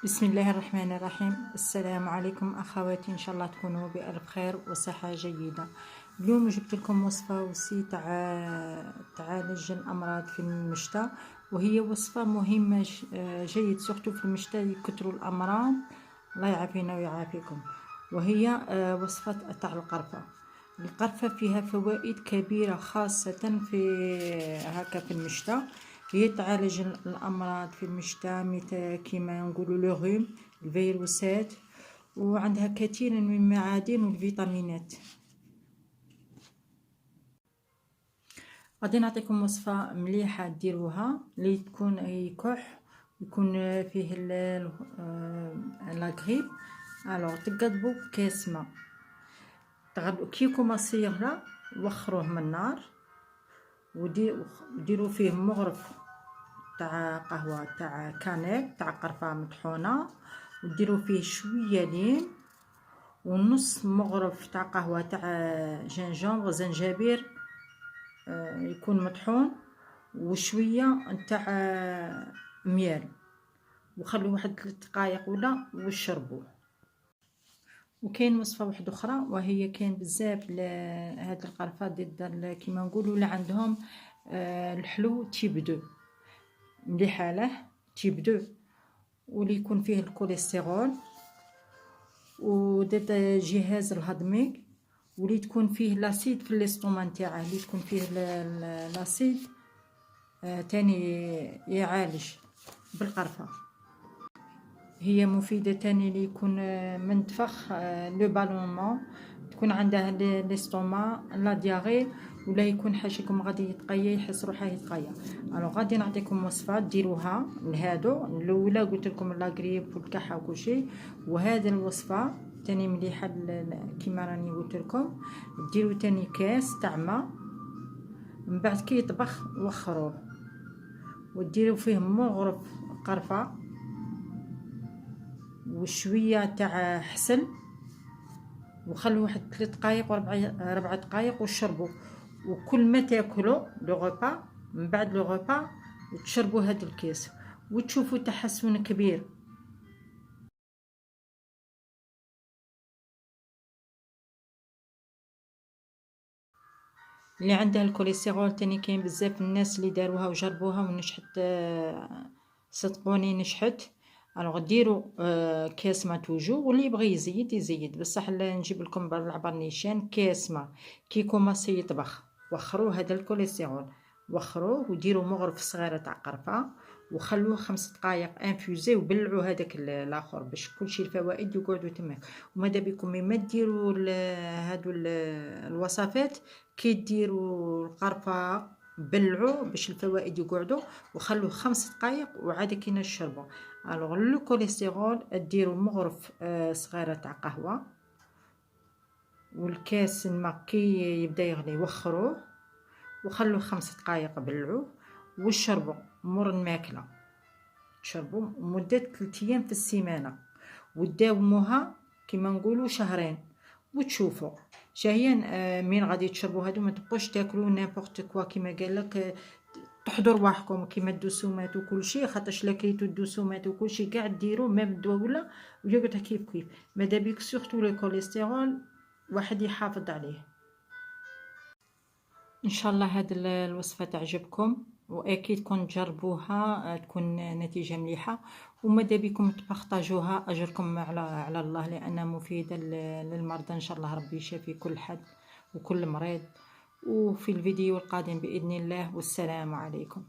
بسم الله الرحمن الرحيم. السلام عليكم اخواتي، ان شاء الله تكونوا بالف خير وصحه جيده. اليوم جبت لكم وصفه وسي تعالج الامراض في المشتى، وهي وصفه مهمه جيد سورتو في المشتى يكثروا الامراض. الله يعافينا ويعافيكم. وهي وصفه تاع القرفه فيها فوائد كبيره خاصه في هكا في المشتى. هي تعالج الامراض في المشتى مثل كيما نقولوا لوغوم، الفيروسات، وعندها كثير من المعادن والفيتامينات. غادي نعطيكم وصفه مليحه ديروها اللي تكون يكح يكون فيه لا غريب. الوغ تقضبوا كاس ماء، تغلوا كيكوما صغيره، وخروه من النار وديروا فيه مغرف تاع قهوه تاع كانيل تاع قرفه مطحونه، وديروا فيه شويه لين ونص مغرف تاع قهوه تاع جنجبر زنجبير يكون مطحون، وشويه تاع ميال، وخلوا واحد 3 دقائق ولا وشربوه. وكاين وصفه واحده اخرى، وهي كاين بزاف هاد القرفه ضد كيما نقولوا اللي عندهم الحلو تيب 2 مليحه له تيب 2، واللي يكون فيه الكوليسترول وضد الجهاز الهضمي، واللي تكون فيه لاسيد في الاستوما نتاعه، اللي تكون فيه لاسيد تاني يعالج بالقرفه. هي مفيده تاني اللي يكون منتفخ لو بالونمون، تكون عنده الاستوما لا دياري، ولا يكون حاشيكم غادي يتقيا يحس روحه يتقيا. الوغ غادي نعطيكم وصفه ديروها لهادو. الاولى قلت لكم لا غريب والكحه وكلشي، وهذه الوصفه تاني مليحه كيما راني قلت لكم. ديروا تاني كاس تاع ماء، من بعد كي يطبخ وخروه وديروا فيه مغرف قرفه وشويه تاع حسل، وخلوا واحد 3 دقائق و 4 دقائق وشربوا. وكل ما تاكلوا لو غوبا، من بعد لو غوبا وتشربوا هذا الكاس وتشوفوا تحسن كبير. اللي عندها الكوليسترول تاني كاين بزاف الناس اللي داروها وجربوها ونجحت، صدقوني نجحت. الوغ ديروا كاس ما توجو، واللي يبغي يزيد يزيد، بصح نجيب لكم بالعبر نيشان كاس ما كي كوماسي يطبخ. وخروه هذا الكوليسترول، وخروه وديروا مغرف صغيره تاع قرفه وخلوه 5 دقائق انفوزي، وبلعوا هذاك الاخر باش كلشي الفوائد يقعدوا تماك. وماذا بكم ما ديروا هادو الوصفات كي ديروا القرفه، بلعوا باش الفوائد يقعدوا وخلوه 5 دقائق وعاد كي نشربوا. الوغ لو كوليسترول ديروا مغرف صغيره تاع قهوه، والكاس الماء كي يبدا يغلي وخروه وخلوه 5 دقائق بلعوه وشربوا مور الماكله. تشربوا مده 3 ايام في السيمانه، وداوموها كيما نقولوا شهرين وتشوفوا شاهيا. من غادي تشربوا هادو ما تبقوش تاكلوا نيمبورط كوا كيما قال لك، تحضر رواحكم كيما الدسومات وكل شيء، خاطرش لا كليتو الدسومات وكل شيء كاع ديروا ميم الدواء ولا ويقعد كيف كيف. ماذا بيك سورتو لو كوليسترول واحد يحافظ عليه. ان شاء الله هاد الوصفه تعجبكم، واكيد كون تجربوها تكون نتيجه مليحه. وماذا بكم تبارطاجوها، اجركم على الله، لان مفيده للمرضى. ان شاء الله ربي يشافي كل حد وكل مريض. وفي الفيديو القادم باذن الله، والسلام عليكم.